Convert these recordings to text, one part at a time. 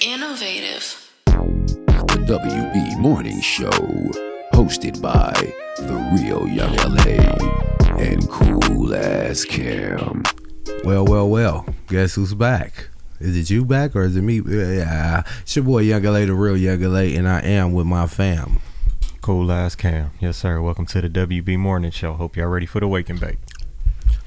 Innovative. The WB Morning Show, hosted by the real Young LA and Cool Ass Cam. Well, guess who's back? Is it you back or is it me? Yeah, it's your boy Young LA, the real Young LA, and I am with my fam. Cool Ass Cam. Yes, sir. Welcome to the WB Morning Show. Hope y'all ready for the wake and bake.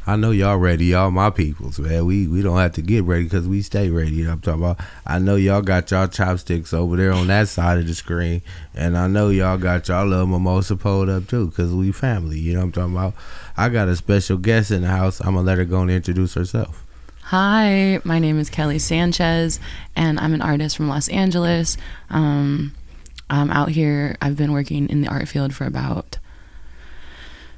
I know y'all ready, y'all my peoples, man. We don't have to get ready because we stay ready. You know what I'm talking about? I know y'all got y'all chopsticks over there on that side of the screen, and I know y'all got y'all little mimosa pulled up too because we family. You know what I'm talking about? I got a special guest in the house. I'm going to let her go and introduce herself. Hi, my name is Kelly Sanchez, and I'm an artist from Los Angeles. I'm out here. I've been working in the art field for about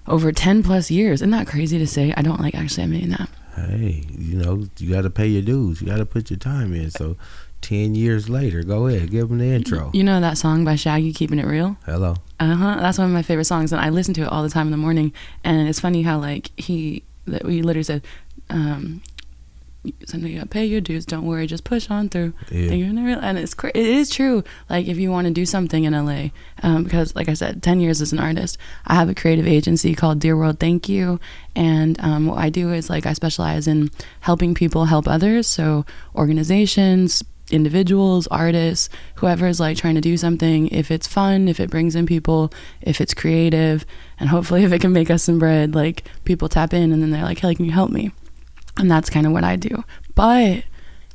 over 10 plus years. Isn't that crazy to say? I don't like actually admitting that. Hey, you know, you got to pay your dues. You got to put your time in. So 10 years later, go ahead, give them the intro. You know that song by Shaggy, Keeping It Real? Hello. That's one of my favorite songs, and I listen to it all the time in the morning. And it's funny how like we literally said, something you gotta pay your dues, don't worry, just push on through. Yeah. And it is true, like if you want to do something in LA, because like I said, 10 years as an artist, I have a creative agency called Dear World Thank You, and what I do is like I specialize in helping people help others, so organizations, individuals, artists, whoever is like trying to do something, if it's fun, if it brings in people, if it's creative, and hopefully if it can make us some bread, like people tap in and then they're like, hey, can you help me? And that's kind of what I do. But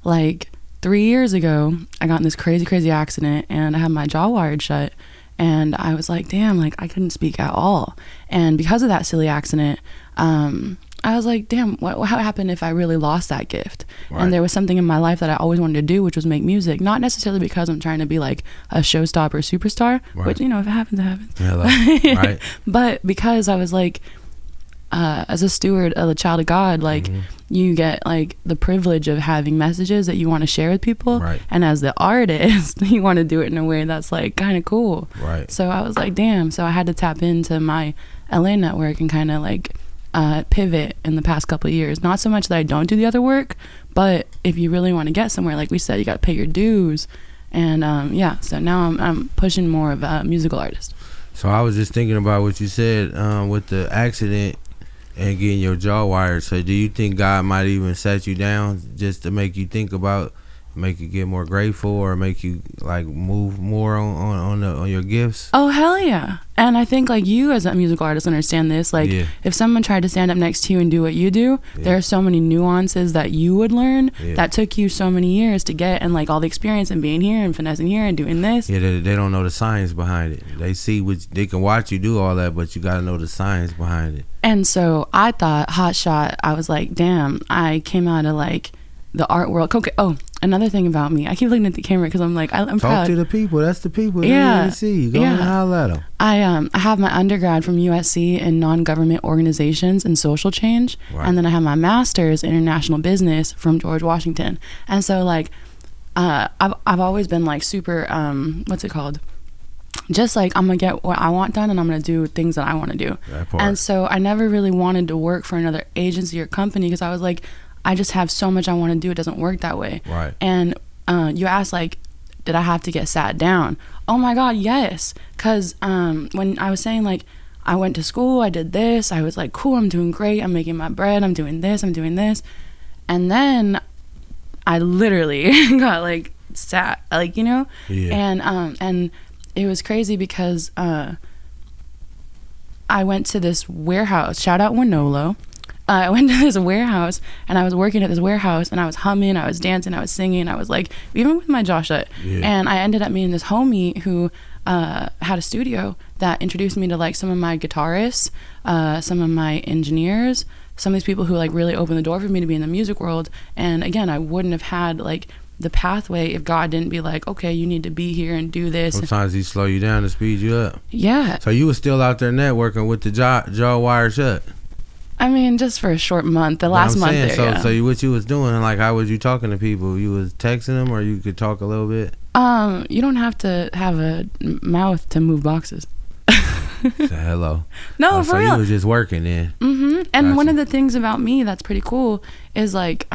like 3 years ago, I got in this crazy accident and I had my jaw wired shut. And I was like, damn, like I couldn't speak at all. And because of that silly accident, I was like, damn, what happened if I really lost that gift? Right. And there was something in my life that I always wanted to do, which was make music. Not necessarily because I'm trying to be like a showstopper superstar, right. Which, you know, if it happens, it happens. Hello. Right. But because I was like, as a steward of the child of God, like you get like the privilege of having messages that you want to share with people, right. And as the artist you want to do it in a way that's like kind of cool, right? So I was like, damn. So I had to tap into my LA network and kind of like pivot in the past couple of years. Not so much that I don't do the other work, but if you really want to get somewhere, like we said, you got to pay your dues. And so now I'm pushing more of a musical artist. So I was just thinking about what you said with the accident and getting your jaw wired. So do you think God might even set you down just to make you think about, make you get more grateful, or make you like move more on your gifts? Oh hell yeah. And I think like you as a musical artist understand this, like if someone tried to stand up next to you and do what you do, there are so many nuances that you would learn that took you so many years to get, and like all the experience and being here and finessing here and doing this. They don't know the science behind it. They see they can watch you do all that, but you got to know the science behind it. And so I thought, hot shot, I was like, damn, I came out of like the art world. Okay. Oh, another thing about me, I keep looking at the camera because I'm like, I'm proud. Talk to the people. That's the people. Yeah. They see you. Go and holler at them. I have my undergrad from USC in non-government organizations and social change, right. And then I have my master's in international business from George Washington. And so like, I've always been like super, what's it called? Just like I'm gonna get what I want done and I'm gonna do things that I want to do. And so I never really wanted to work for another agency or company because I was like, I just have so much I want to do. It doesn't work that way. Right. And you asked like, did I have to get sat down? Oh my God, yes. Because when I was saying like, I went to school, I did this, I was like, cool, I'm doing great, I'm making my bread, I'm doing this. And then I literally got like sat, like, you know? Yeah. And it was crazy because I went to this warehouse, shout out Winolo. I went to this warehouse and I was working at this warehouse and I was humming, I was dancing, I was singing, I was like, even with my jaw shut. Yeah. And I ended up meeting this homie who had a studio that introduced me to like some of my guitarists, some of my engineers, some of these people who like really opened the door for me to be in the music world. And again, I wouldn't have had like the pathway if God didn't be like, okay, you need to be here and do this. Sometimes he slow you down to speed you up. Yeah. So you were still out there networking with the jaw wired shut? I mean, just for a short month, the last month there, so, So what you was doing, like how was you talking to people? You was texting them or you could talk a little bit? You don't have to have a mouth to move boxes. Say hello. No, for so real. you was just working then. Mm-hmm. And Gotcha. one of the things about me that's pretty cool is like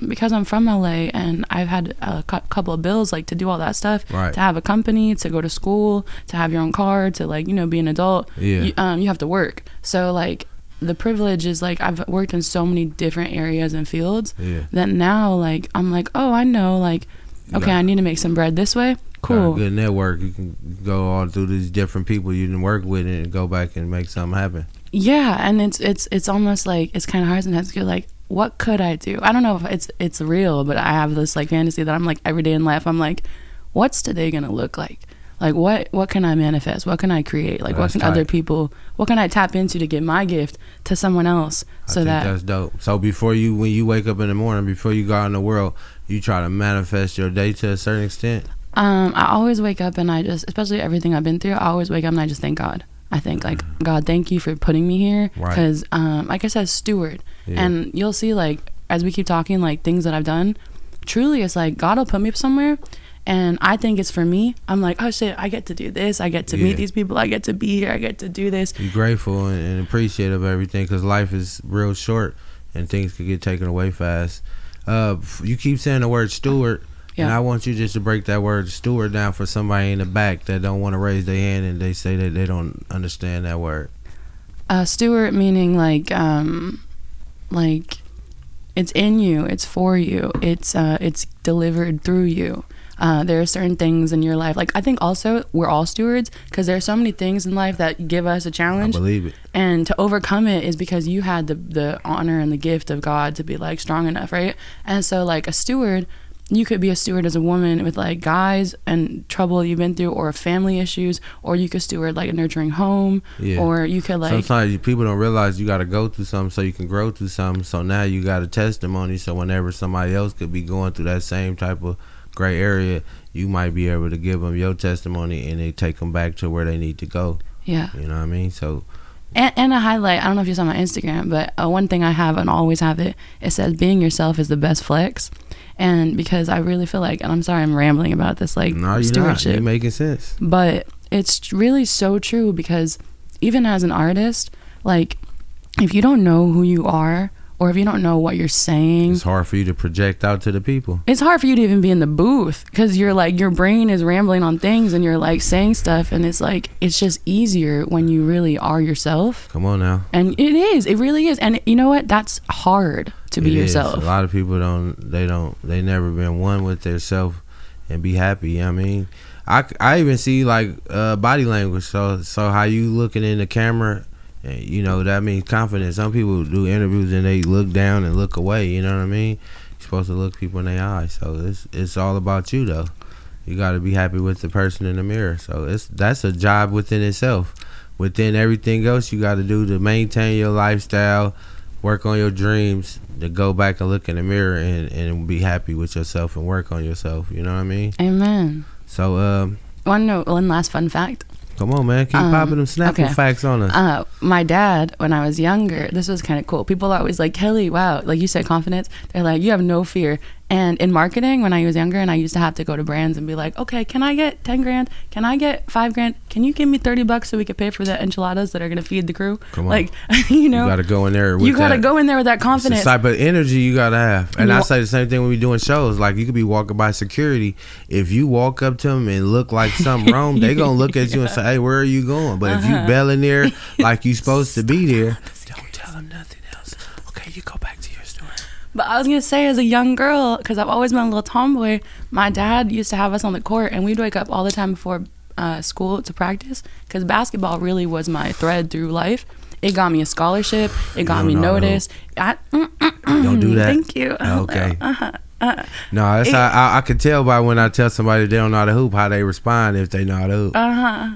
because I'm from LA and I've had a couple of bills like to do all that stuff, Right. to have a company, to go to school, to have your own car, to like be an adult. Yeah. You have to work. So like the privilege is like I've worked in so many different areas and fields that now like I'm like, oh, I know, like, okay, I need to make some bread this way. Cool. Got a good network. You can go all through these different people you didn't work with and go back and make something happen. Yeah, and it's almost like it's kind of hard sometimes to go like, what could I do? I don't know if it's real, but I have this like fantasy that I'm like every day in life I'm like, what's today gonna look like? Like what can I manifest? What can I create? Like what can other people? What can I tap into to give my gift to someone else? I think that's dope. So when you wake up in the morning, before you go out in the world, you try to manifest your day to a certain extent. I always wake up and I just, especially everything I've been through, I always wake up and I just thank God. I think like, God, thank you for putting me here. Because like I said, steward. And you'll see like, as we keep talking, like things that I've done, truly it's like God will put me somewhere and I think it's for me. I'm like, oh shit, I get to do this. I get to meet these people. I get to be here. I get to do this. Be grateful and appreciative of everything because life is real short and things could get taken away fast. You keep saying the word steward. And I want you just to break that word steward down for somebody in the back that don't want to raise their hand and they say that they don't understand that word. Steward meaning like it's in you, it's for you, it's delivered through you. There are certain things in your life. Like I think also we're all stewards because there are so many things in life that give us a challenge. I believe it. And to overcome it is because you had the honor and the gift of God to be like strong enough, right? And so like a steward, you could be a steward as a woman with like guys and trouble you've been through or family issues, or you could steward like a nurturing home, or you could like sometimes people don't realize you got to go through something so you can grow through something. So now you got a testimony, so whenever somebody else could be going through that same type of gray area, you might be able to give them your testimony and they take them back to where they need to go. You know what I mean? So and a highlight, I don't know if you saw my Instagram, but one thing I have and always have it says being yourself is the best flex. And because I really feel like, and I'm sorry I'm rambling about this like stewardship. You're making sense. But it's really so true because even as an artist, like if you don't know who you are or if you don't know what you're saying, it's hard for you to project out to the people. It's hard for you to even be in the booth because you're like, your brain is rambling on things and you're like saying stuff, and it's like, it's just easier when you really are yourself. Come on now. And it really is. And you know what? That's hard to be yourself. A lot of people they never been one with their self and be happy. I mean, I even see like body language. So how you looking in the camera, you know, that means confidence. Some people do interviews and they look down and look away. You know what I mean? You're supposed to look people in their eyes. So it's all about you though. You got to be happy with the person in the mirror. So that's a job within itself. Within everything else you got to do to maintain your lifestyle, work on your dreams, to go back and look in the mirror and be happy with yourself and work on yourself. You know what I mean? Amen. So one last fun fact. Come on, man. Keep popping them Snapple facts on us. My dad, when I was younger, this was kind of cool. People are always like, Kelly, wow. Like you said, confidence. They're like, you have no fear. And in marketing, when I was younger and I used to have to go to brands and be like, okay, can I get 10 grand? Can I get 5 grand? Can you give me $30 so we could pay for the enchiladas that are going to feed the crew? Come on. Like, you know. You got to go in there with You got to go in there with that confidence. It's the type of energy you got to have. And I say the same thing when we doing shows. Like, you could be walking by security. If you walk up to them and look like something wrong, they going to look at you and say, hey, where are you going? But if you belling there like you supposed to be there, don't tell them nothing else. Okay, you go back to your story. But I was going to say, as a young girl, because I've always been a little tomboy, my dad used to have us on the court, and we'd wake up all the time before school to practice, because basketball really was my thread through life. It got me a scholarship. It got me noticed. Don't do that. Thank you. Okay. No, that's how I could tell by when I tell somebody they don't know how to hoop, how they respond if they know how to hoop.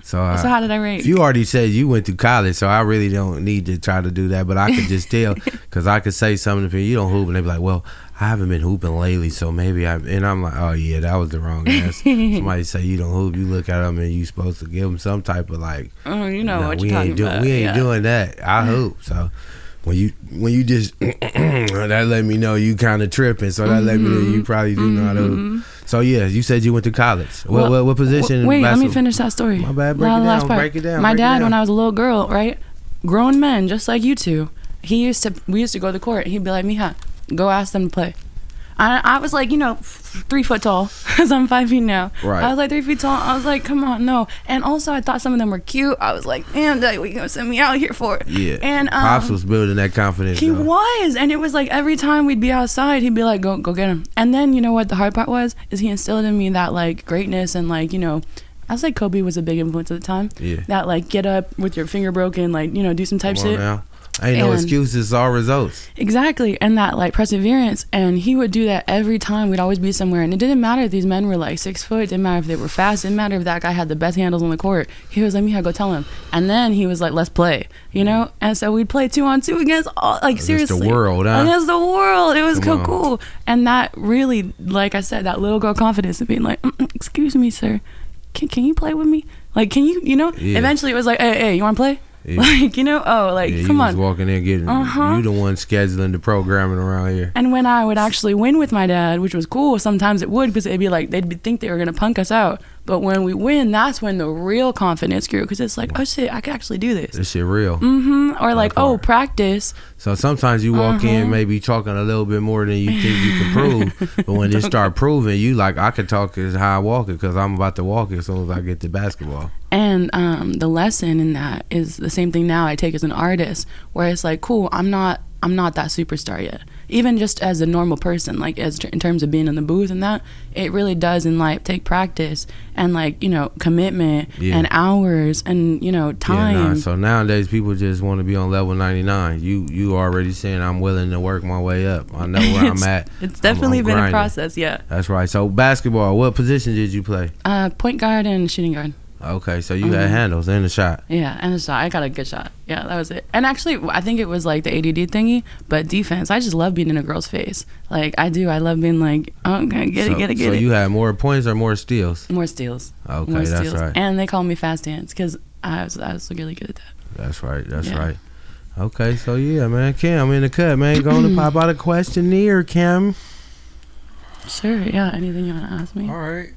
So how did I rate? You already said you went through college, so I really don't need to try to do that. But I could just tell, because I could say something to you don't hoop, and they be like, well, I haven't been hooping lately, so maybe and I'm like, oh yeah, that was the wrong answer. Somebody say you don't hoop, you look at them and you supposed to give them some type of like, you know what you're talking about. We ain't doing that. I hoop. So when you just that let me know you kind of tripping, so that let me know you probably do know how to hoop. So yeah, you said you went to college. What position? Wait, let me finish that story. My bad. Break it down. My dad, when I was a little girl, right, grown men just like you two, we used to go to the court. He'd be like, "Mija, go ask them to play." I was like, 3 foot tall, because I'm 5 feet now. Right. I was like 3 feet tall. I was like, come on, no. And also, I thought some of them were cute. I was like, man, Daddy, what you gonna send me out here for? Yeah. And Pops was building that confidence. He was, and it was like every time we'd be outside, he'd be like, go get him. And then you know what the hard part was? Is he instilled in me that like greatness and like I was like Kobe was a big influence at the time. Yeah. That like get up with your finger broken, like do some type shit. Now. Ain't no excuses, all results. Exactly. And that like perseverance. And he would do that every time. We'd always be somewhere. And it didn't matter if these men were like 6 foot. It didn't matter if they were fast. It didn't matter if that guy had the best handles on the court. He was like, Mija, go tell him. And then he was like, let's play, And so we'd play 2-on-2 against seriously. The world, huh? Against the world. It was so cool. And that really, like I said, that little girl confidence of being like, excuse me, sir. Can you play with me? Like, can you, Yeah. Eventually it was like, hey, you want to play? Yeah. Come on. You was walking in getting, you the one scheduling the programming around here. And when I would actually win with my dad, which was cool, sometimes it would, because it'd be like, think they were going to punk us out. But when we win, that's when the real confidence grew, because it's like, oh shit, I could actually do this. This shit real. Or like, practice. So sometimes you walk in maybe talking a little bit more than you think you can prove. But when they start proving, you like, I can talk as how I walk it, because I'm about to walk it as soon as I get to basketball. And the lesson in that is the same thing now I take as an artist, where it's like, cool, I'm not that superstar yet. Even just as a normal person, like in terms of being in the booth and that, it really does in life take practice and like, commitment and hours and, time. Yeah, so nowadays people just want to be on level 99. You already saying I'm willing to work my way up. I know where I'm at. It's definitely been grinding. a process, yeah. That's right. So basketball, what position did you play? Point guard and shooting guard. Okay, so you had handles and a shot. Yeah, and a shot. I got a good shot. Yeah, that was it. And actually, I think it was like the ADD thingy, but defense, I just love being in a girl's face. Like, I do. I love being like, okay, get it. So you had more points or more steals? More steals. Okay, more that's steals. right. And they call me fast hands because I was really good at that. That's right. That's right. Okay, so yeah, man. Cam in the cut, man. Going to pop out a questionnaire, Cam. Sure, yeah. Anything you want to ask me? All right.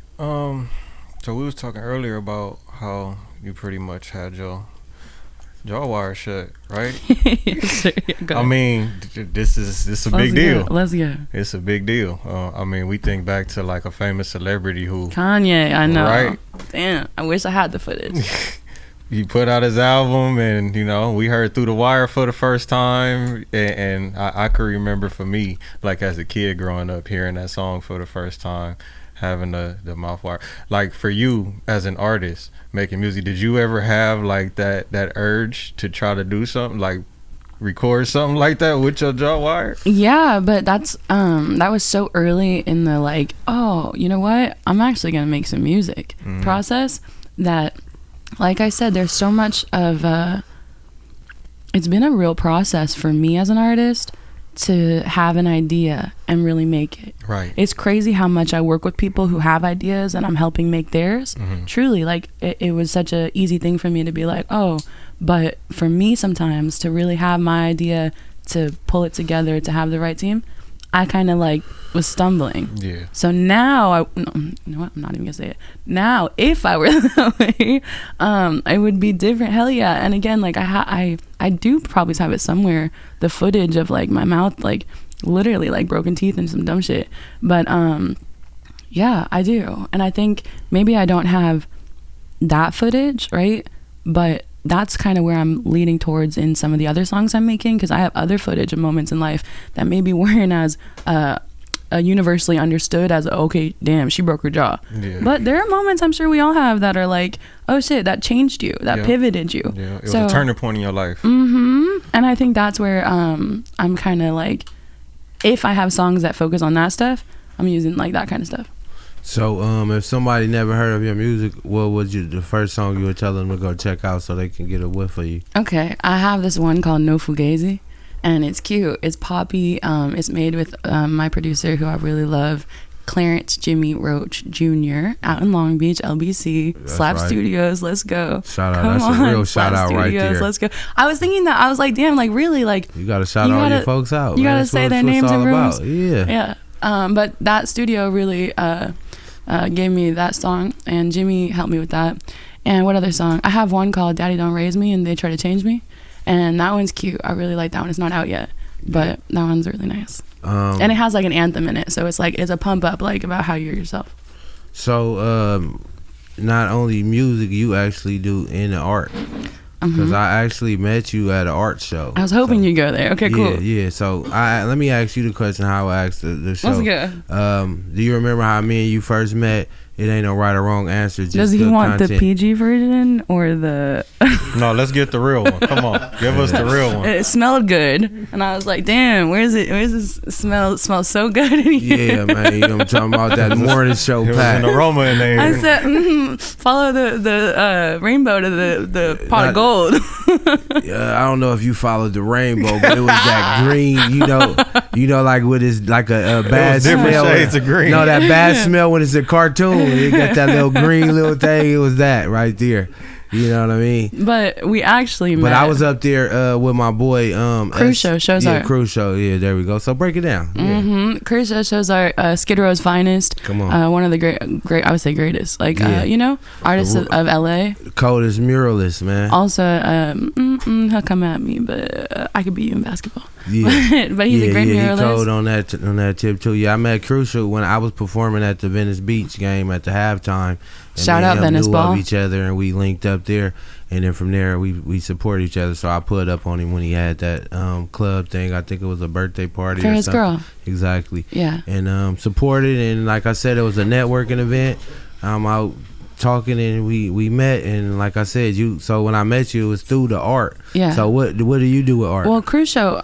So we was talking earlier about how you pretty much had your jaw wire shut, right? Sure, yeah, I mean, this is a big deal. Let's go. It's a big deal. I mean, we think back to like a famous celebrity who Kanye. I know. Right? Damn. I wish I had the footage. He put out his album, and we heard Through the Wire for the first time, and I could remember for me, like as a kid growing up, hearing that song for the first time. Having the mouth wire. Like for you as an artist making music, did you ever have like that urge to try to do something like record something like that with your jaw wire? Yeah, but that's that was so early in the like, oh, you know what? I'm actually gonna make some music process that, like I said, there's so much of it's been a real process for me as an artist to have an idea and really make it. Right. It's crazy how much I work with people who have ideas and I'm helping make theirs. Truly, like it was such a easy thing for me to be like, oh, but for me sometimes to really have my idea, to pull it together, to have the right team, I kind of like was stumbling. Yeah. So now you know what? I'm not even gonna say it. Now, if I were that way, it would be different. Hell yeah. And again, like I do probably have it somewhere, the footage of like my mouth, like literally like broken teeth and some dumb shit. But yeah, I do. And I think maybe I don't have that footage, right? But that's kind of where I'm leading towards in some of the other songs I'm making, because I have other footage of moments in life that maybe weren't as universally understood as, okay, damn, she broke her jaw. Yeah. But there are moments I'm sure we all have that are like, oh shit, that changed you, that pivoted you. Yeah, it was a turning point in your life. And I think that's where I'm kind of like, if I have songs that focus on that stuff, I'm using like that kind of stuff. So if somebody never heard of your music, what was the first song you would tell them to go check out so they can get a whiff of you? Okay, I have this one called No Fugazi, and it's cute. It's poppy. It's made with my producer, who I really love, Clarence Jimmy Roach Jr. out in Long Beach, LBC. That's Slap right. Studios. Let's go. Shout out. That's a real Slap shout out Studios, right there. Let's go. I was thinking that. I was like, damn, like really, like you gotta shout all your folks out. You gotta say their names in rooms. Yeah. Yeah. But that studio really gave me that song, and Jimmy helped me with that. And what other song? I have one called Daddy Don't Raise Me and They Try to Change Me, and that one's cute. I really like that one. It's not out yet, but that one's really nice. And it has like an anthem in it, so it's like it's a pump up, like about how you're yourself. So not only music, you actually do in the art. Because I actually met you at an art show. I was hoping you'd go there. Okay, cool. Yeah. So let me ask you the question how I asked the show. Let's go. Do you remember how me and you first met? It ain't no right or wrong answer. Just does he want content. the PG version or the? No, let's get the real one. Come on, give us the real one. It smelled good, and I was like, "Damn, where's it? Where's this smell? It smells so good in here." Yeah, man. You know what I'm talking about? That morning show There was pack. an aroma in there. I said, "Follow the rainbow to the pot of gold." I don't know if you followed the rainbow, but it was that green. You know, like with his like a bad different smell. shades of green. No, that bad smell when it's a cartoon. It got that little green little thing. It was that right there. You know what I mean? But we actually met. But I was up there with my boy. Cruise shows yeah, art. Cruise show. Yeah, there we go. So break it down. Yeah. Cruise shows art. Skid Row's finest. Come on. One of the great. I would say greatest. Like Yeah. artists of LA. Coldest muralist, man. Also, he'll come at me, but I could beat you in basketball. Yeah. but he's a great muralist. He cold on that tip too. Yeah, I met Crucial when I was performing at the Venice Beach game at the halftime. And Shout out Venice knew Ball. of each other, and we linked up there, and then from there we support each other. So I put up on him when he had that club thing. I think it was a birthday party For or his something. girl. Exactly. Yeah. And supported, and like I said, it was a networking event. I'm out talking, and we met, and like I said, so when I met you, it was through the art. Yeah. So what do you do with art? Well, Crucio,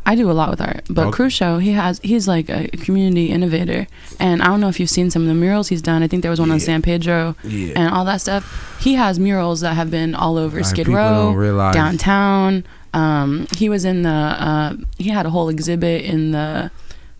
I do a lot with art, but Okay. Crucio, he's like a community innovator, and I don't know if you've seen some of the murals he's done. I think there was one on San Pedro and all that stuff. He has murals that have been all over Skid people Row, don't realize. downtown. He was in he had a whole exhibit in the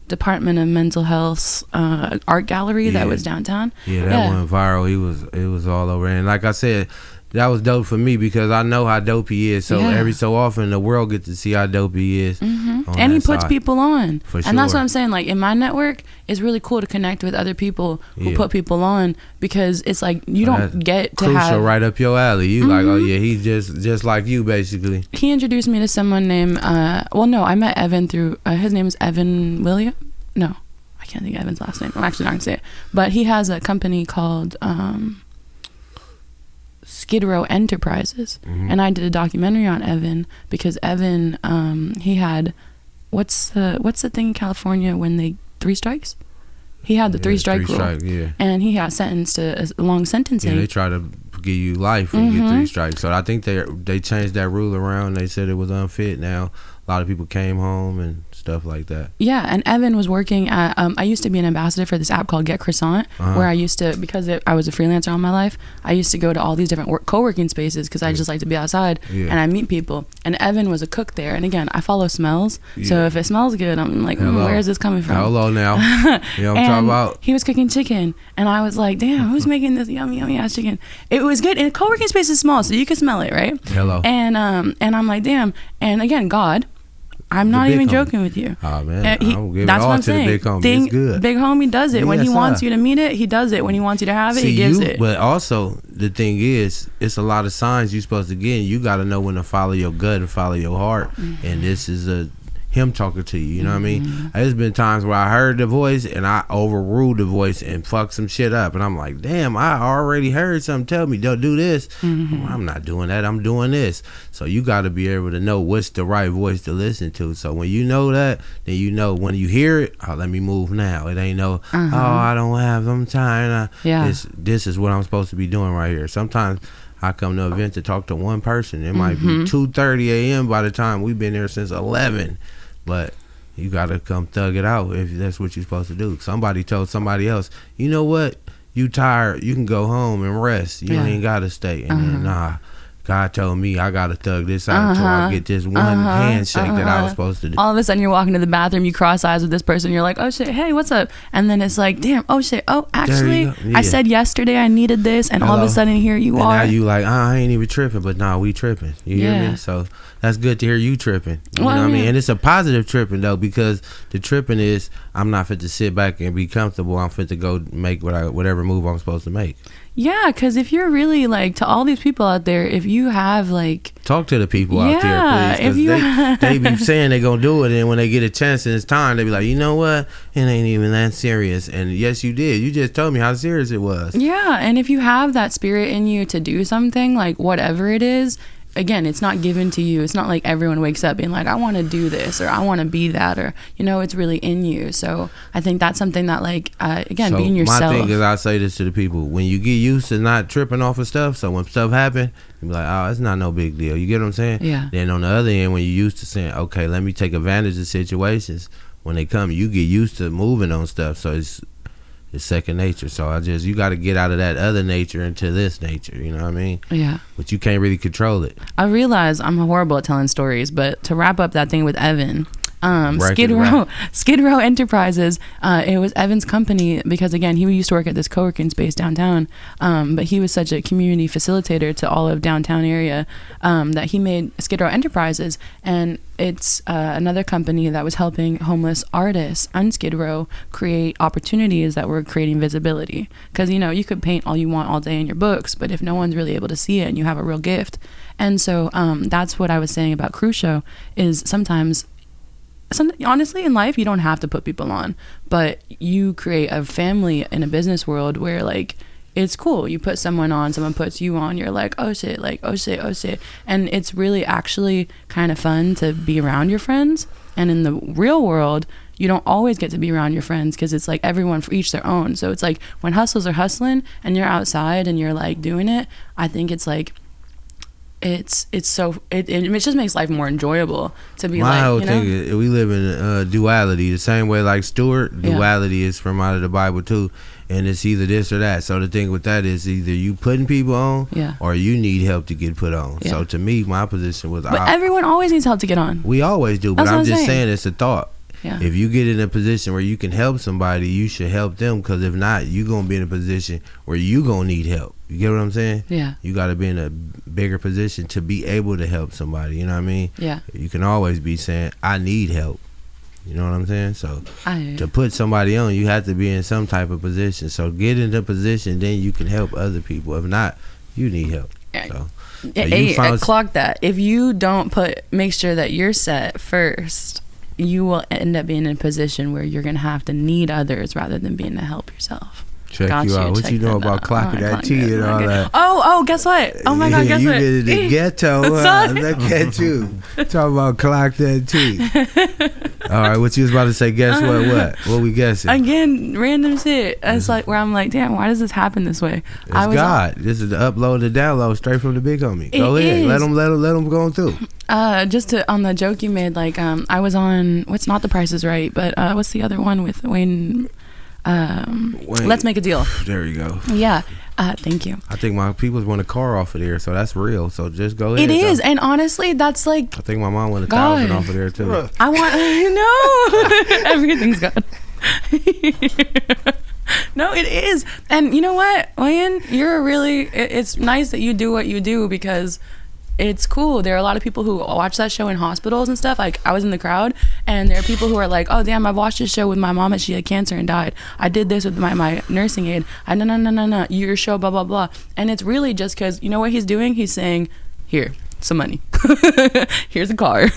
Department of Mental Health's art gallery that was downtown. Yeah, that went viral. It was all over, and like I said, that was dope for me because I know how dope he is. So every so often the world gets to see how dope he is. And he puts people on. For And that's sure. what I'm saying. Like in my network, it's really cool to connect with other people who put people on, because it's like you don't get to Crucial have. right up your alley. You like, oh yeah, he's just like you basically. He introduced me to someone named. I met Evan through. His name is Evan William. No, I can't think of Evan's last name. I'm actually not gonna say it. But he has a company called Skid Row Enterprises, and I did a documentary on Evan because Evan, he had, what's the thing in California when they 3 strikes? He had the 3 strike rule, and he got sentenced to a long sentencing. Yeah, they try to give you life when you get 3 strikes. So I think they changed that rule around. They said it was unfit. Now a lot of people came home and stuff like that. Yeah, and Evan was working at, I used to be an ambassador for this app called Get Croissant, where I used to, because I was a freelancer all my life, I used to go to all these different co-working spaces because I just like to be outside, and I meet people. And Evan was a cook there. And again, I follow smells. So if it smells good, I'm like, where is this coming from? Hello now. You know what I'm talking about? He was cooking chicken, and I was like, damn, who's making this yummy, yummy ass chicken? It was good. And co-working space is small, so you can smell it, right? Hello. And I'm like, damn. And again, God, I'm not even joking with you. Oh man, I'm giving that's it all what I'm to the saying. big homie. It's good. Big homie does it when he Yes, wants sir. you to meet it. He does it when he wants you to have it. See, he gives it. But also the thing is, it's a lot of signs you're supposed to get. And you got to know when to follow your gut and follow your heart. And this is him talking to you. You know what I mean? There's been times where I heard the voice and I overruled the voice and fucked some shit up. And I'm like, damn, I already heard something tell me don't do this. Well, I'm not doing that. I'm doing this. So you got to be able to know what's the right voice to listen to. So when you know that, then you know when you hear it, oh, let me move now. It ain't no, oh, I don't have some time. This is what I'm supposed to be doing right here. Sometimes I come to an event to talk to one person. It might be 2:30 a.m. by the time we've been there since 11. But you gotta come thug it out if that's what you're supposed to do. Somebody told somebody else, you know what? You tired? You can go home and rest. You ain't gotta stay. And then, nah, God told me I gotta thug this out until I get this one handshake that I was supposed to do. All of a sudden you're walking to the bathroom, you cross eyes with this person, you're like, oh shit, hey, what's up? And then it's like, damn, oh shit, oh actually I said yesterday I needed this, and all of a sudden here you are. Now you like, I ain't even tripping, but nah, we tripping. You hear me? So that's good to hear you tripping. You know what I mean? And it's a positive tripping though, because the tripping is I'm not fit to sit back and be comfortable. I'm fit to go make whatever move I'm supposed to make. Yeah, because if you're really like, to all these people out there, if you have like, talk to the people out there, please, because they be saying they're gonna do it, and when they get a chance and it's time, they be like, you know what, it ain't even that serious. And yes, you did. You just told me how serious it was. Yeah, and if you have that spirit in you to do something, like whatever it is, again, it's not given to you. It's not like everyone wakes up being like, I want to do this, or I want to be that, or, you know, it's really in you. So I think that's something that, like, again, so being yourself. My thing is, I say this to the people: when you get used to not tripping off of stuff, so when stuff happen, you be like, oh, it's not no big deal. You get what I'm saying? Yeah. Then on the other end, when you're used to saying, okay, let me take advantage of situations, when they come, you get used to moving on stuff. So it's second nature. So you got to get out of that other nature into this nature, you know what I mean? Yeah. But you can't really control it. I realize I'm horrible at telling stories, but to wrap up that thing with Evan, Skid Row Enterprises, it was Evan's company, because again, he used to work at this co-working space downtown, but he was such a community facilitator to all of downtown area, that he made Skid Row Enterprises, and it's another company that was helping homeless artists on Skid Row create opportunities that were creating visibility. Because, you know, you could paint all you want all day in your books, but if no one's really able to see it and you have a real gift. And so that's what I was saying about Crucio, is sometimes honestly in life you don't have to put people on, but you create a family in a business world where, like, it's cool. You put someone on, someone puts you on, you're like, oh shit, like, oh shit, oh shit. And it's really actually kind of fun to be around your friends. And in the real world, you don't always get to be around your friends, because it's like everyone for each their own. So it's like when hustles are hustling and you're outside and you're like doing it, I think it's like, it just makes life more enjoyable to be my like, whole you know? thing is, we live in duality, the same way like Stuart, duality is from out of the Bible too, and it's either this or that. So the thing with that is either you putting people on, or you need help to get put on. So to me, my position was, but everyone always needs help to get on. We always do, but I'm just saying it's a thought. Yeah. If you get in a position where you can help somebody, you should help them, because if not, you're going to be in a position where you going to need help. You get what I'm saying? Yeah. You got to be in a bigger position to be able to help somebody. You know what I mean? Yeah. You can always be saying, I need help. You know what I'm saying? So to put somebody on, you have to be in some type of position. So get in the position, then you can help other people. If not, you need help. So clock that. If you don't make sure that you're set first, you will end up being in a position where you're going to have to need others rather than being to help yourself. Check you out. What you know about clocking that T and all that? Oh, guess what? Oh my God, guess what? You been in the ghetto. Look at you. Talk about clock that T. All right, what you was about to say, guess what? What we guessing? Again, random shit. It's like where I'm like, damn, why does this happen this way? It's God. This is the upload and download straight from the big homie. Go ahead. Let them go through. Just on the joke you made, like I was on, what's not The Price is Right, but what's the other one with Wayne? Let's Make a Deal. There you go. Yeah. Thank you. I think my people want a car off of there, so that's real. So just go ahead. It is, and honestly, that's like, I think my mom won 1,000 off of there too. I know. Everything's good. No, it is. And you know what, Wayne, it's nice that you do what you do, because it's cool. There are a lot of people who watch that show in hospitals and stuff. Like, I was in the crowd, and there are people who are like, oh damn, I've watched this show with my mom and she had cancer and died. I did this with my nursing aide. No, your show, blah blah blah. And it's really just because, you know what he's doing? He's saying, here, some money. Here's a car.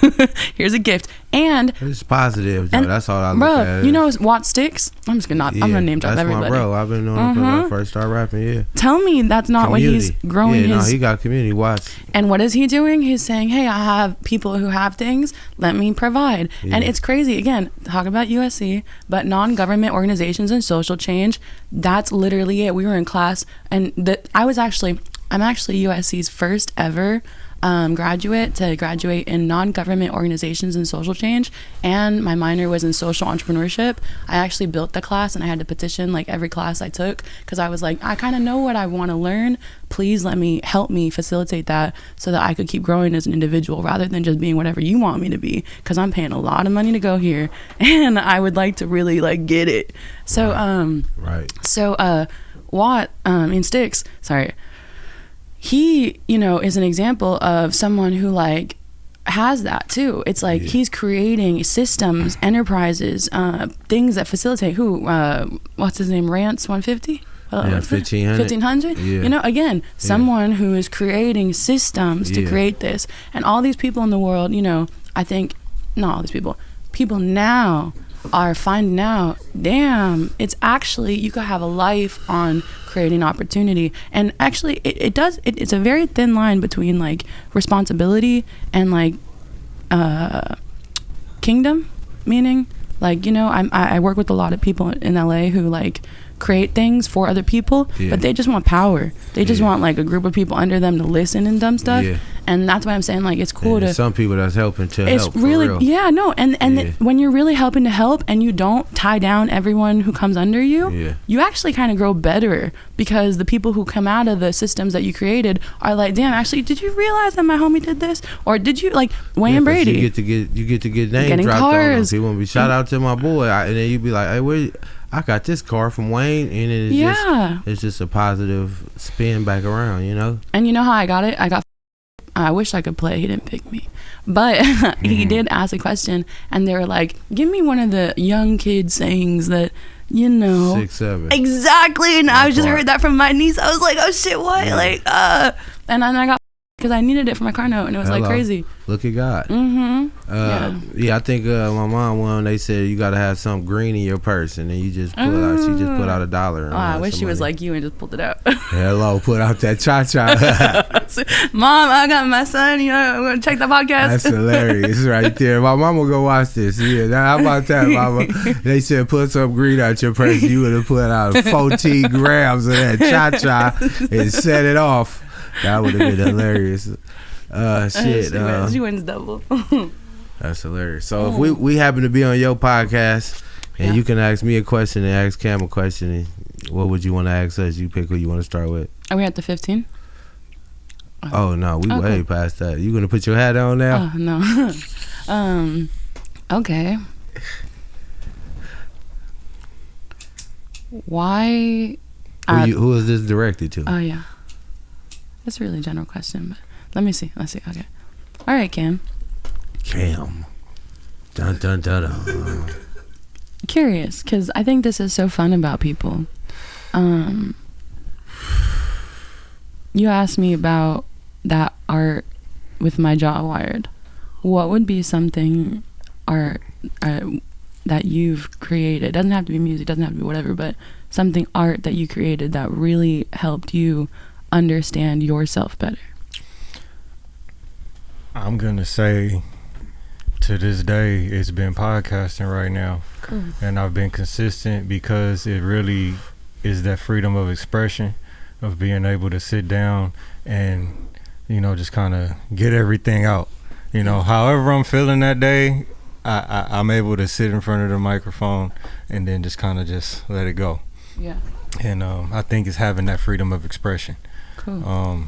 Here's a gift. And it's positive, though. That's all I look at. Bro, you know Watt Sticks? I'm gonna name drop everybody. That's my bro. I've been knowing him since I first started rapping. Yeah. Tell me that's not what he's growing his. No, he got community watch. And what is he doing? He's saying, hey, I have people who have things, let me provide. And it's crazy. Again, talk about USC, but non-government organizations and social change, that's literally it. We were in class, and I was actually I'm actually USC's first ever graduate to graduate in non-government organizations and social change, and my minor was in social entrepreneurship. I actually built the class, and I had to petition like every class I took because I was like, I kind of know what I want to learn. Please help me facilitate that so that I could keep growing as an individual rather than just being whatever you want me to be, because I'm paying a lot of money to go here and I would like to really like get it. So Sticks, sorry, he, is an example of someone who like has that too. It's like he's creating systems, enterprises, things that facilitate what's his name, Rance 150? 1500. Again, someone who is creating systems to create this. And all these people in the world, I think, not all these people now are finding out, damn, it's actually, you could have a life on creating opportunity. And actually it's a very thin line between like responsibility and like kingdom, meaning like, I work with a lot of people in LA who like create things for other people, but they just want power. They just want like a group of people under them to listen and dumb stuff. And that's why I'm saying like it's cool to some people that's helping to it's help really for real. And when you're really helping to help and you don't tie down everyone who comes under you, you actually kind of grow better, because the people who come out of the systems that you created are like, damn, actually, did you realize that my homie did this? Or did you, like Wayne Brady, you get to get name dropped cars. on them. He won't be shout out to my boy, and then you be like, hey, I got this car from Wayne, and it's just a positive spin back around, And you know how I got it? I wish I could play. He didn't pick me, but he did ask a question, and they were like, "Give me one of the young kid sayings that 6, 7 exactly." And I just heard that from my niece. I was like, "Oh shit, what?" Like, and then I got because I needed it for my car note, and it was like crazy. Look at God. I think my mom they said you gotta have something green in your purse, and then you just pull out. She just put out $1. I wish she was like you and just pulled it out. Hello, put out that cha-cha. Mom, I got my son. I'm gonna check the podcast. That's hilarious right there. My mama go watch this. How about that, mama? They said put some green out your purse. You would have put out 14 grams of that cha-cha and set it off. That would have been hilarious. Shit. She wins double. That's hilarious. So if we happen to be on your podcast and you can ask me a question and ask Cam a question, what would you want to ask us? You pick who you want to start with. Are we at the 15? Oh no, we way past that. You gonna put your hat on now? Oh no. Okay. Why? Who is this directed to? Oh yeah. That's a really general question, but let's see. Okay. All right, Cam. Dun dun dun dun. Curious, because I think this is so fun about people. You asked me about that art with my jaw wired. What would be something art that you've created? It doesn't have to be music, doesn't have to be whatever, but something art that you created that really helped you understand yourself better. I'm gonna say to this day it's been podcasting right now. Cool. And I've been consistent because it really is that freedom of expression, of being able to sit down and just kind of get everything out. However I'm feeling that day, I'm able to sit in front of the microphone and then just kind of just let it go. And I think it's having that freedom of expression. Cool.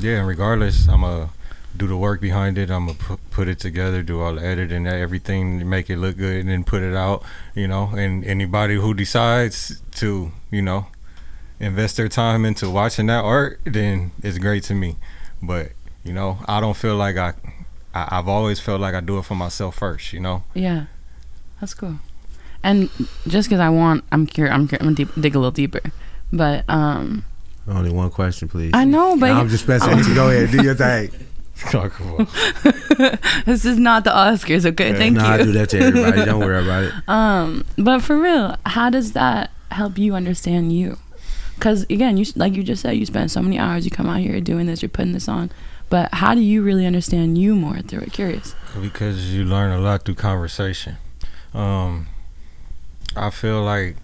And regardless, I'm gonna do the work behind it. I'm gonna put it together, do all the editing, everything to make it look good, and then put it out. And anybody who decides to, invest their time into watching that art, then it's great to me. But I don't feel like I've always felt like I do it for myself first. Yeah, that's cool. And just because I'm gonna dig a little deeper, but only one question, please. I know, but I'm just messing with you. Go ahead, do your thing. This is not the Oscars, okay? Thank you. I do that to everybody. Don't worry about it. But for real, how does that help you understand you? Because again, like you just said, you spend so many hours. You come out here doing this. You're putting this on. But how do you really understand you more through it? Curious. Because you learn a lot through conversation. I feel like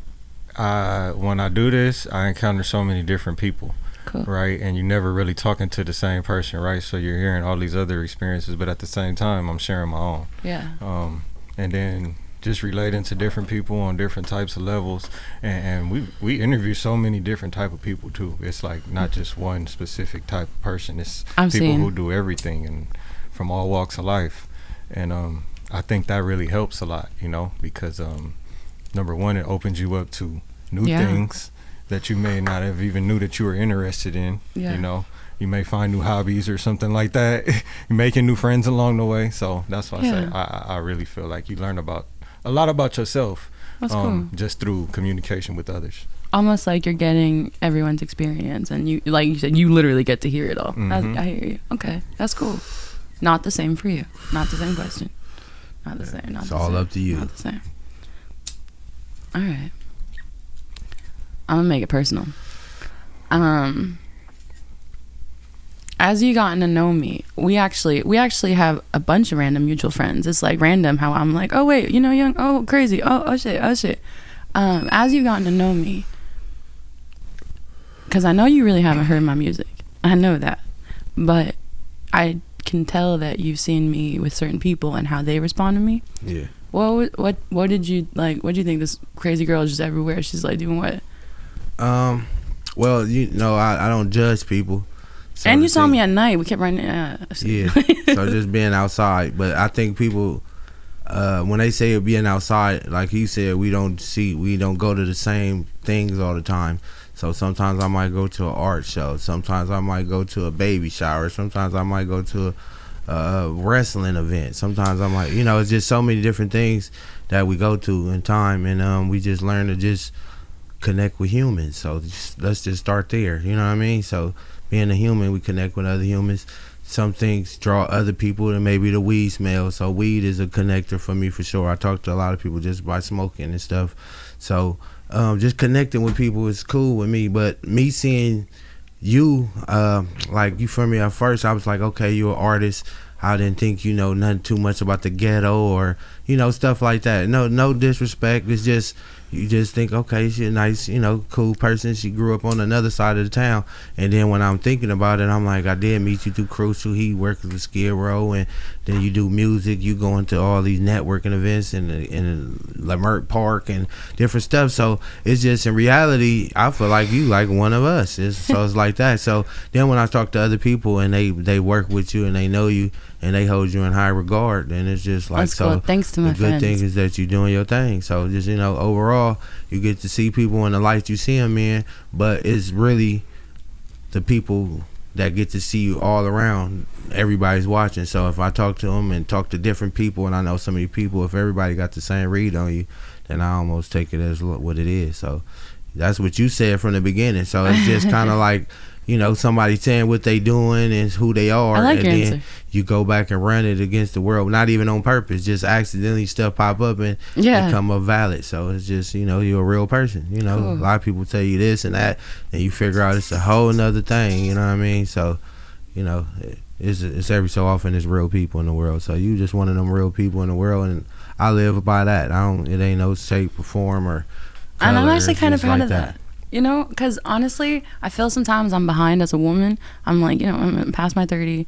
when I do this, I encounter so many different people. Cool. right? And you're never really talking to the same person, right? So you're hearing all these other experiences, but at the same time, I'm sharing my own. Yeah. And then just relating to different people on different types of levels, and we interview so many different type of people too. It's like not just one specific type of person. It's people who do everything and from all walks of life, and I think that really helps a lot, you know, because number one, it opens you up to new things that you may not have even knew that you were interested in. You know, you may find new hobbies or something like that. You're making new friends along the way. So that's why I say I really feel like you learn about a lot about yourself. That's cool. Just through communication with others. Almost like you're getting everyone's experience, and you, like you said, you literally get to hear it all. I hear you. Okay, that's cool. Not the same for you. Not the same question. Not the same. Not it's the all same. up to you. Not the same. All right. I'm gonna make it personal. As you gotten to know me, we actually have a bunch of random mutual friends. It's like random how I'm like, oh wait, you know, young, oh crazy, oh shit. As you've gotten to know me, because I know you really haven't heard my music. I know that, but I can tell that you've seen me with certain people and how they respond to me. Yeah. What did you like? What do you think? This crazy girl is just everywhere. She's like doing what? Well, you know, I don't judge people. So and you saw me at night. We kept running. Yeah. So just being outside. But I think people, when they say being outside, like you said, we don't go to the same things all the time. So sometimes I might go to an art show. Sometimes I might go to a baby shower. Sometimes I might go to a wrestling event. Sometimes I might, you know, it's just so many different things that we go to in time. And we just learn to just connect with humans. So let's just start there. You know what I mean? So being a human, we connect with other humans. Some things draw other people, and maybe the weed smell. So weed is a connector for me for sure. I talk to a lot of people just by smoking and stuff. So just connecting with people is cool with me. But me seeing you, like you for me at first, I was like, okay, you're an artist. I didn't think you know nothing too much about the ghetto or, you know, stuff like that. No disrespect. It's just, you just think, okay, she's a nice, you know, cool person. She grew up on another side of the town. And then when I'm thinking about it, I'm like, I did meet you through Crucial. He worked with Skid Row, and then you do music. You go into all these networking events in Lamert Park and different stuff. So it's just, in reality, I feel like you like one of us. So it's like that. So then when I talk to other people and they work with you and they know you and they hold you in high regard, then it's just like, that's cool. Thanks to my friends. The good thing is that you're doing your thing. So just, you know, overall, you get to see people in the light you see them in, but it's really the people that get to see you all around. Everybody's watching. So if I talk to them and talk to different people, and I know so many people, if everybody got the same read on you, then I almost take it as what it is. So that's what you said from the beginning. So it's just kind of like, you know, somebody saying what they doing and who they are, I like and your then answer. You go back and run it against the world, not even on purpose, just accidentally stuff pop up and become a valid. So it's just, you know, you're a real person. You know, cool. A lot of people tell you this and that, and you figure out it's a whole nother thing. You know what I mean? So, you know, it's every so often it's real people in the world. So you just one of them real people in the world, and I live by that. It ain't no shape or form or color. And I'm actually kind of proud like of that. You know, because honestly, I feel sometimes I'm behind as a woman. I'm like, you know, I'm past my 30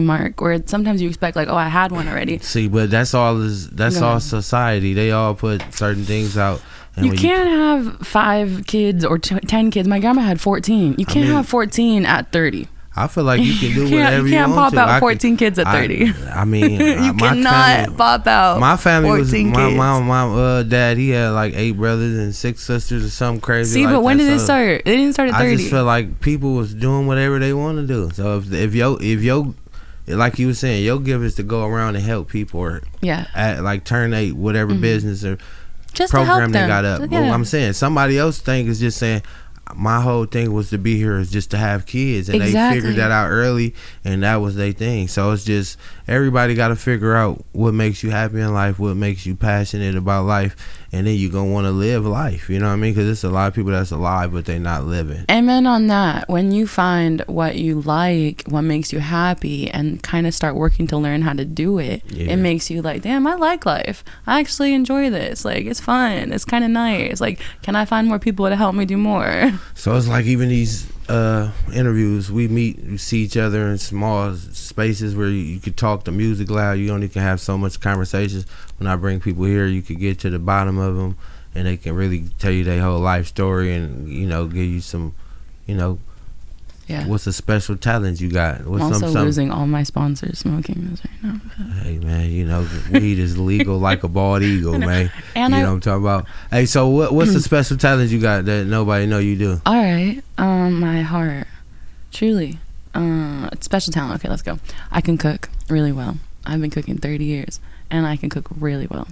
mark, where sometimes you expect like, oh, I had one already. See, but that's all society. They all put certain things out. And you can't have 5 kids or 10 kids. My grandma had 14. You can't have 14 at 30. I feel like you can do whatever you want to. You can't pop out 14 kids at 30. I mean, you cannot pop out. My family was my kids. dad. He had like 8 brothers and 6 sisters or something crazy. See, like but when that. did it start? They didn't start at 30. I just feel like people was doing whatever they want to do. So if yo, like you were saying, your gift is to go around and help people, or like turn whatever business or just program they got up. Yeah. But I'm saying somebody else thing is just saying, my whole thing was to be here is just to have kids, and they figured that out early, and that was their thing. So it's just, everybody got to figure out what makes you happy in life, what makes you passionate about life, and then you're going to want to live life. You know what I mean? Because there's a lot of people that's alive, but they're not living. Amen on that. When you find what you like, what makes you happy, and kind of start working to learn how to do it, it makes you like, damn, I like life. I actually enjoy this. Like, it's fun. It's kind of nice. Like, can I find more people to help me do more? So it's like even these interviews, we see each other in small spaces where you could talk the music loud. You only can have so much conversations. When I bring people here, you could get to the bottom of them, and they can really tell you their whole life story, and give you some, Yeah. what's a special talent you got? What's I'm also some losing all my sponsors smoking this right now. Hey man, weed is legal like a bald eagle, man. And you know what I'm talking about. Hey, so what's the special talent you got that nobody know you do? All right, my heart, truly, special talent. Okay, let's go. I can cook really well. I've been cooking 30 years, and I can cook really well.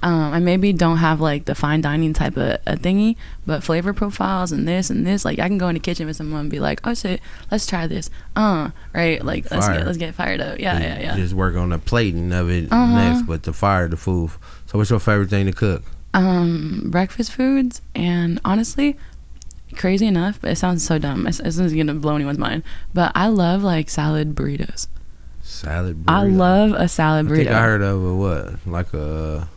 I maybe don't have like the fine dining type of a thingy, but flavor profiles and this, like I can go in the kitchen with someone and be like, oh shit, let's try this. Right, like let's get fired up. Yeah. Just work on the plating of it next, but the food. So what's your favorite thing to cook? Breakfast foods, and honestly, crazy enough, but it sounds so dumb. It's gonna blow anyone's mind, but I love like salad burritos. Salad burrito. I love a salad burrito. I think I heard of a what? Like a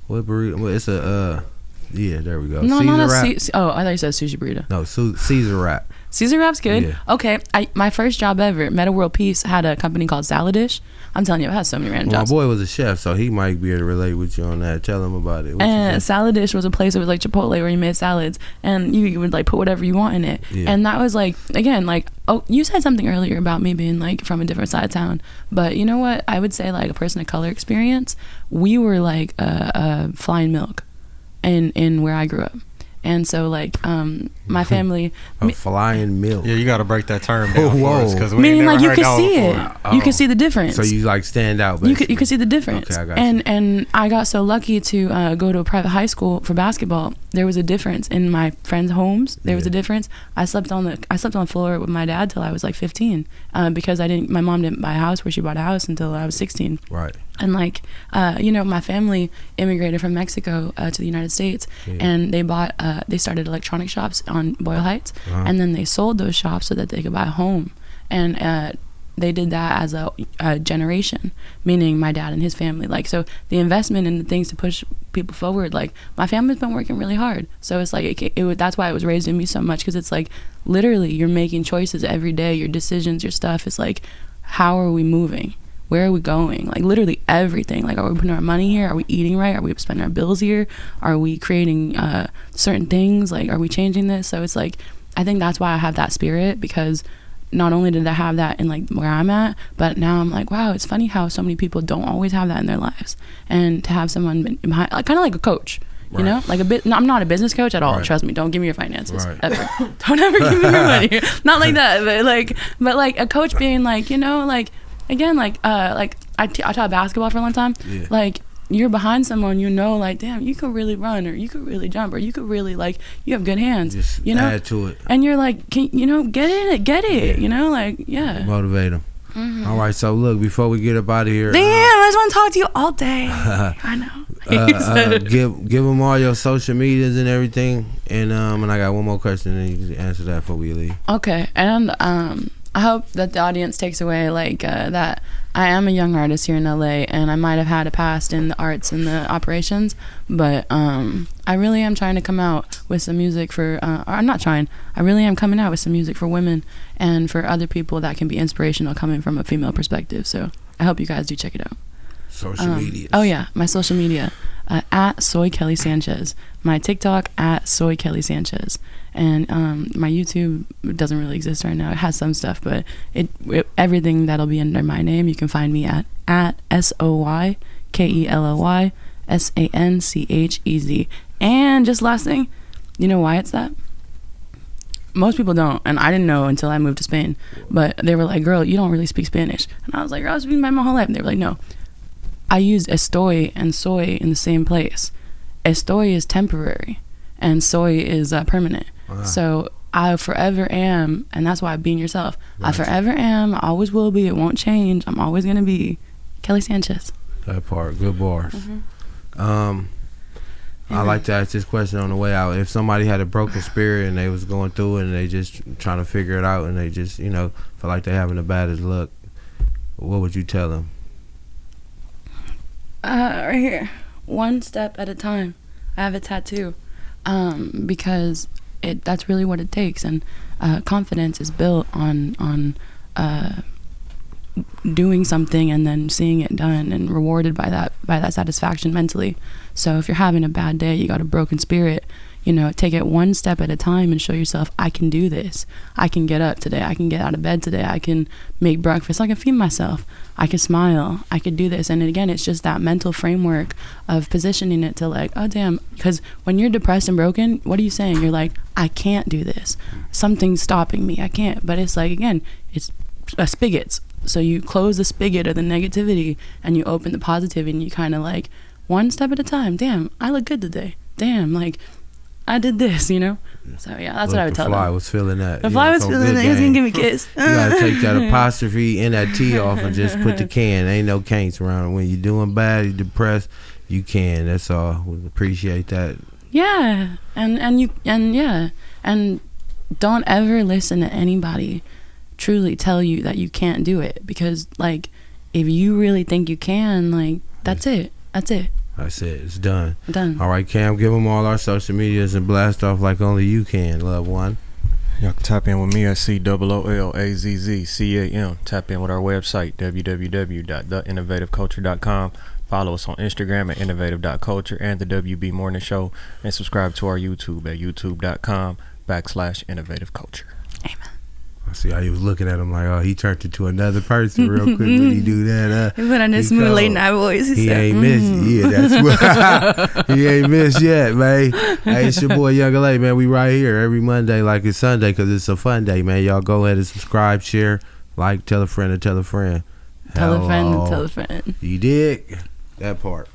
what burrito? Well, it's a yeah, there we go. No, Caesar not a wrap? oh, I thought you said sushi burrito. No, Caesar wrap. Caesar wrap's good. Yeah. Okay, my first job ever, Meta World Peace, had a company called Saladish. I'm telling you, I've had so many random jobs. My boy was a chef, so he might be able to relate with you on that. Tell him about it. And Saladish was a place that was like Chipotle where you made salads, and you would like put whatever you want in it. Yeah. And that was like, again, like, oh, you said something earlier about me being like from a different side of town, but you know what? I would say like a person of color experience. We were like a flying milk in where I grew up. And so, like, my family... flying milk. Yeah, you got to break that term down for us, because we meaning, ain't never like, you heard could that see before. it. You could see the difference. So you, like, stand out, basically. You could see the difference. Okay, I got you. And I got so lucky to go to a private high school for basketball. There was a difference in my friends' homes. There was a difference. I slept on the floor with my dad till I was, like, 15 because my mom didn't buy a house where she bought a house until I was 16. Right. And like, my family immigrated from Mexico to the United States, and they started electronic shops on Boyle Heights, and then they sold those shops so that they could buy a home. And they did that as a generation, meaning my dad and his family. Like, so the investment in the things to push people forward, like my family's been working really hard. So it's like, that's why it was raised in me so much, because it's like literally you're making choices every day, your decisions, your stuff. It's like, how are we moving? Where are we going? Like literally everything. Like, are we putting our money here? Are we eating right? Are we spending our bills here? Are we creating certain things? Like, are we changing this? So it's like, I think that's why I have that spirit, because not only did I have that in like where I'm at, but now I'm like, wow, it's funny how so many people don't always have that in their lives. And to have someone behind, like, kind of like a coach. You know, like no, I'm not a business coach at all. Trust me. Don't give me your finances ever. Don't ever give me your money. Not like that. But like a coach being like, like, again, like I taught basketball for a long time. Yeah. Like, you're behind someone, like, damn, you could really run, or you could really jump, or you could really, like, you have good hands. Just add to it. And you're like, get it. Yeah. Like, yeah. Motivate them. Mm-hmm. All right, so look, before we get up out of here, damn, I just want to talk to you all day. I know. Give them all your social medias and everything, and I got one more question, and you can answer that before we leave. Okay, and I hope that the audience takes away like that I am a young artist here in LA, and I might have had a past in the arts and the operations, but I really am trying to come out with some music for I'm not trying, I really am coming out with some music for women and for other people that can be inspirational coming from a female perspective. So I hope you guys do check it out. Social media. Oh yeah, my social media at Soy Kelly Sanchez, my TikTok at Soy Kelly Sanchez, and my YouTube doesn't really exist right now. It has some stuff, but everything that'll be under my name, you can find me at SoyKelly Sanchez. And just last thing, you know why it's that? Most people don't, and I didn't know until I moved to Spain. But they were like, "Girl, you don't really speak Spanish," and I was like, "Girl, I was speaking my whole life." And they were like, "No, I used estoy and soy in the same place. Estoy is temporary, and soy is permanent. Wow. So I forever am, and that's why being yourself. Right. I forever am. I always will be. It won't change. I'm always gonna be Kelly Sanchez." That part, good bars. I like to ask this question on the way out. If somebody had a broken spirit and they was going through it and they just trying to figure it out and they just, feel like they're having the baddest luck, what would you tell them? Right here. One step at a time. I have a tattoo. Because that's really what it takes. And confidence is built on doing something and then seeing it done and rewarded by that satisfaction mentally. So if you're having a bad day, you got a broken spirit, you know, take it one step at a time and show yourself, I can do this. I can get up today. I can get out of bed today. I can make breakfast. I can feed myself. I can smile. I could do this. And again, it's just that mental framework of positioning it to like, oh, damn. Because when you're depressed and broken, what are you saying? You're like, I can't do this. Something's stopping me. I can't. But it's like, again, it's spigots. So you close the spigot of the negativity and you open the positive, and you kind of like one step at a time. Damn, I look good today. Damn, like I did this, you know? So yeah, that's what I would tell them. The fly was feeling that. The fly was feeling that. He was going to give me a kiss. You got to take that apostrophe and that T off and just put the can. Ain't no can'ts around. When you're doing bad, you're depressed, you can. That's all. We appreciate that. Yeah. And don't ever listen to anybody truly tell you that you can't do it, because like if you really think you can, like that's it. That's it. It's done. All right, Cam, give them all our social medias and blast off like only you can, loved one. Y'all can tap in with me at COOLAZZCAM. Tap in with our website, www.theinnovativeculture.com. Follow us on Instagram at innovative.culture and the WB Morning Show, and subscribe to our YouTube at youtube.com/innovativeculture. Amen. I see how he was looking at him like, oh, he turned into another person real quick when he do that. He put on his smooth late night voice. He ain't missed. Yeah, that's what he ain't missed yet, man. Hey, it's your boy Young LA, man. We right here every Monday like it's Sunday, because it's a fun day, man. Y'all go ahead and subscribe, share, like, tell a friend and tell a friend. Tell a friend and tell a friend. You dig? That part.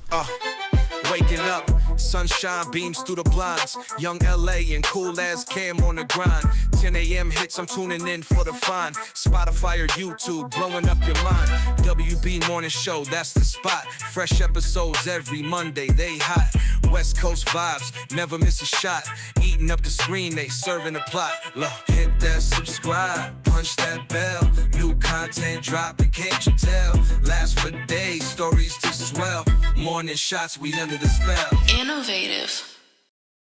Waking up, sunshine beams through the blinds. Young LA and cool as Cam on the grind. 10 a.m. hits, I'm tuning in for the fine. Spotify or YouTube, blowing up your mind. WB Morning Show, that's the spot. Fresh episodes every Monday, they hot. West Coast vibes, never miss a shot. Eating up the screen, they serving the plot. Look, hit that subscribe, punch that bell. New content dropping, can't you tell? Last for days, stories to swell. Morning shots, we under the spell. Innovative.